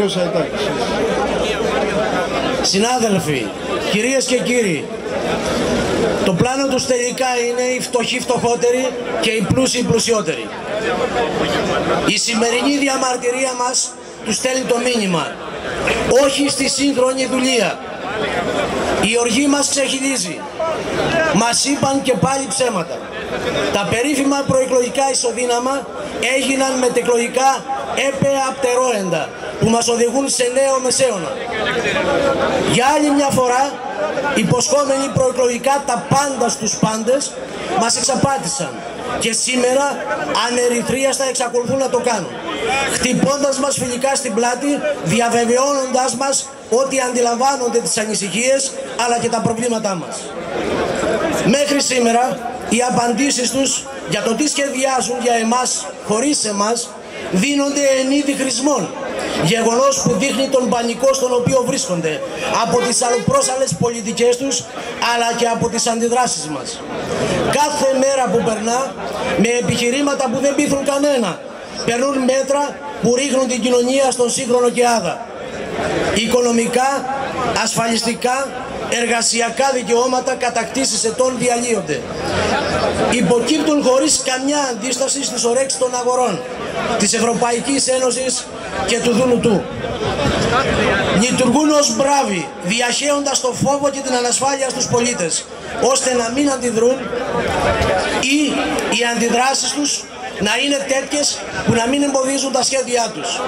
κύριος Σαϊτάκης. Συνάδελφοι, κυρίες και κύριοι, το πλάνο τους τελικά είναι οι φτωχοί φτωχότεροι και οι πλούσιοι πλουσιότεροι. Η σημερινή διαμαρτυρία μας τους στέλνει το μήνυμα: όχι στη σύγχρονη δουλεία. Η οργή μας ξεχυλίζει. Μας είπαν και πάλι ψέματα. Τα περίφημα προεκλογικά ισοδύναμα έγιναν μετεκλογικά έπαια απτερόεντα που μας οδηγούν σε νέο μεσαίωνα. Για άλλη μια φορά, υποσχόμενοι προεκλογικά τα πάντα στους πάντες, μας εξαπάτησαν και σήμερα ανερυθρίαστα εξακολουθούν να το κάνουν, χτυπώντας μας φιλικά στην πλάτη, διαβεβαιώνοντάς μας ότι αντιλαμβάνονται τις ανησυχίες αλλά και τα προβλήματά μας. Μέχρι σήμερα οι απαντήσεις τους για το τι σχεδιάζουν για εμάς χωρίς εμάς δίνονται εν είδη χρησμών, γεγονός που δείχνει τον πανικό στον οποίο βρίσκονται από τις αλλοπρόσαλες πολιτικές τους αλλά και από τις αντιδράσεις μας. Κάθε μέρα που περνά, με επιχειρήματα που δεν πείθουν κανένα, περνούν μέτρα που ρίχνουν την κοινωνία στον σύγχρονο και άδα. Οικονομικά, ασφαλιστικά, εργασιακά δικαιώματα, κατακτήσεις ετών διαλύονται. Υποκύπτουν χωρίς καμιά αντίσταση στις ορέξεις των αγορών, της Ευρωπαϊκής Ένωσης και του Δουνουτού. Λειτουργούν ως μπράβοι, διαχέοντας το φόβο και την ανασφάλεια στους πολίτες, ώστε να μην αντιδρούν ή οι αντιδράσεις τους να είναι τέτοιες που να μην εμποδίζουν τα σχέδιά τους.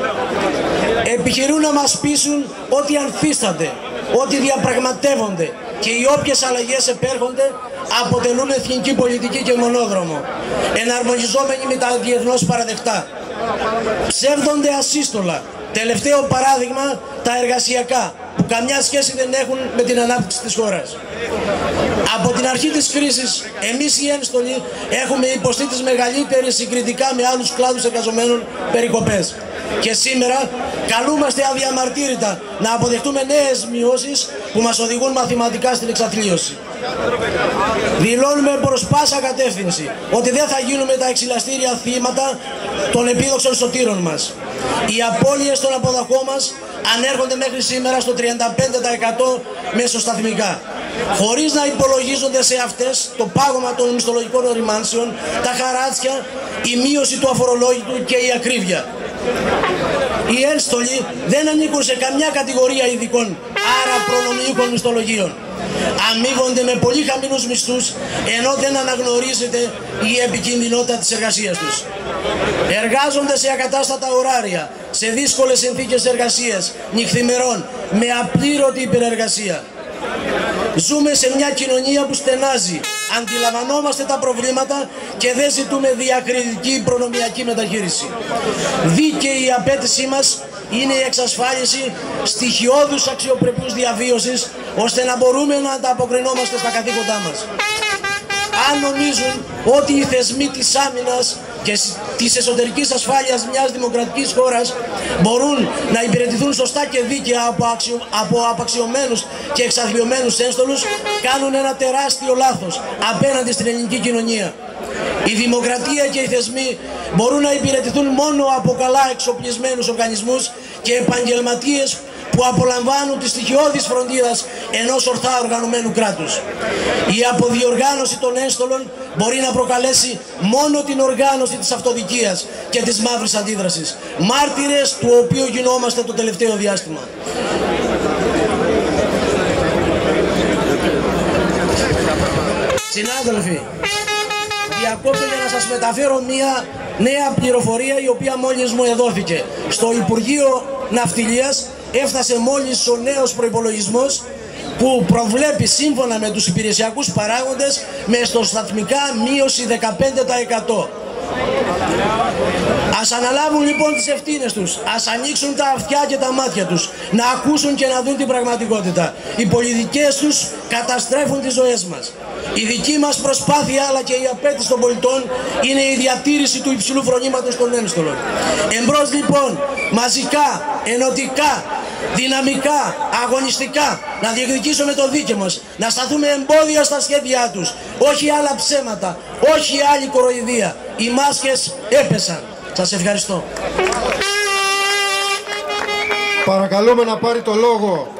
Επιχειρούν να μας πείσουν ότι ανθίστανται, ότι διαπραγματεύονται και οι όποιες αλλαγές επέρχονται αποτελούν εθνική πολιτική και μονόδρομο, εναρμονιζόμενοι με τα διεθνώς παραδεκτά. Ψεύδονται ασύστολα. Τελευταίο παράδειγμα, τα εργασιακά, που καμιά σχέση δεν έχουν με την ανάπτυξη της χώρας. Από την αρχή της κρίσης, εμείς οι ένστολοι έχουμε υποστεί τις μεγαλύτερες συγκριτικά με άλλους κλάδους εργαζομένων περικοπές. Και σήμερα καλούμαστε αδιαμαρτύρητα να αποδεχτούμε νέες μειώσεις που μας οδηγούν μαθηματικά στην εξαθλίωση. Δηλώνουμε προς πάσα κατεύθυνση ότι δεν θα γίνουμε τα εξηλαστήρια θύματα των επίδοξων σωτήρων μας. Οι απώλειες των αποδοχών μας ανέρχονται μέχρι σήμερα στο 35% μεσοσταθμικά, χωρίς να υπολογίζονται σε αυτές το πάγωμα των μισθολογικών οριμάνσεων, τα χαράτσια, η μείωση του αφορολόγητου και η ακρίβεια. Οι ένστολοι δεν ανήκουν σε καμιά κατηγορία ειδικών, άρα προνομιούχων μισθολογίων. Αμείβονται με πολύ χαμηλούς μισθούς, ενώ δεν αναγνωρίζεται η επικίνδυνοτητα της εργασίας τους. Εργάζονται σε ακατάστατα ωράρια, σε δύσκολες συνθήκες εργασίας, νυχθημερών, με απλήρωτη υπερεργασία. Ζούμε σε μια κοινωνία που στενάζει, αντιλαμβανόμαστε τα προβλήματα και δεν ζητούμε διακριτική προνομιακή μεταχείριση. Δίκαιη η απέτησή μας είναι η εξασφάλιση στοιχειώδους αξιοπρεπούς διαβίωσης, ώστε να μπορούμε να ανταποκρινόμαστε στα καθήκοντά μας. Αν νομίζουν ότι οι θεσμοί της άμυνας και της εσωτερικής ασφάλειας μιας δημοκρατικής χώρας μπορούν να υπηρετηθούν σωστά και δίκαια από απαξιωμένους και εξαθλιωμένους ένστολους, κάνουν ένα τεράστιο λάθος απέναντι στην ελληνική κοινωνία. Η δημοκρατία και οι θεσμοί μπορούν να υπηρετηθούν μόνο από καλά εξοπλισμένους οργανισμούς και επαγγελματίες που απολαμβάνουν τη στοιχειώδης φροντίδας ενός ορθά οργανωμένου κράτους. Η αποδιοργάνωση των ένστολων μπορεί να προκαλέσει μόνο την οργάνωση της αυτοδικίας και της μαύρης αντίδρασης, μάρτυρες του οποίου γινόμαστε το τελευταίο διάστημα. Συνάδελφοι, διακόπτω για να σας μεταφέρω μία νέα πληροφορία η οποία μόλις μου εδόθηκε. Στο Υπουργείο Ναυτιλίας έφτασε μόλις ο νέος προϋπολογισμός που προβλέπει σύμφωνα με τους υπηρεσιακούς παράγοντες μεσοσταθμικά μείωση 15%. Ας αναλάβουν λοιπόν τις ευθύνες τους, ας ανοίξουν τα αυτιά και τα μάτια τους, να ακούσουν και να δουν την πραγματικότητα. Οι πολιτικές τους καταστρέφουν τις ζωές μας. Η δική μας προσπάθεια αλλά και η απέτηση των πολιτών είναι η διατήρηση του υψηλού φρονήματος των ένστολων. Εμπρός λοιπόν, μαζικά, ενωτικά, δυναμικά, αγωνιστικά, να διεκδικήσουμε το δίκαιο μας, να σταθούμε εμπόδια στα σχέδιά τους, όχι άλλα ψέματα, όχι άλλη κοροϊδία. Οι μάσκες έπεσαν. Σας ευχαριστώ. Παρακαλούμε να πάρει το λόγο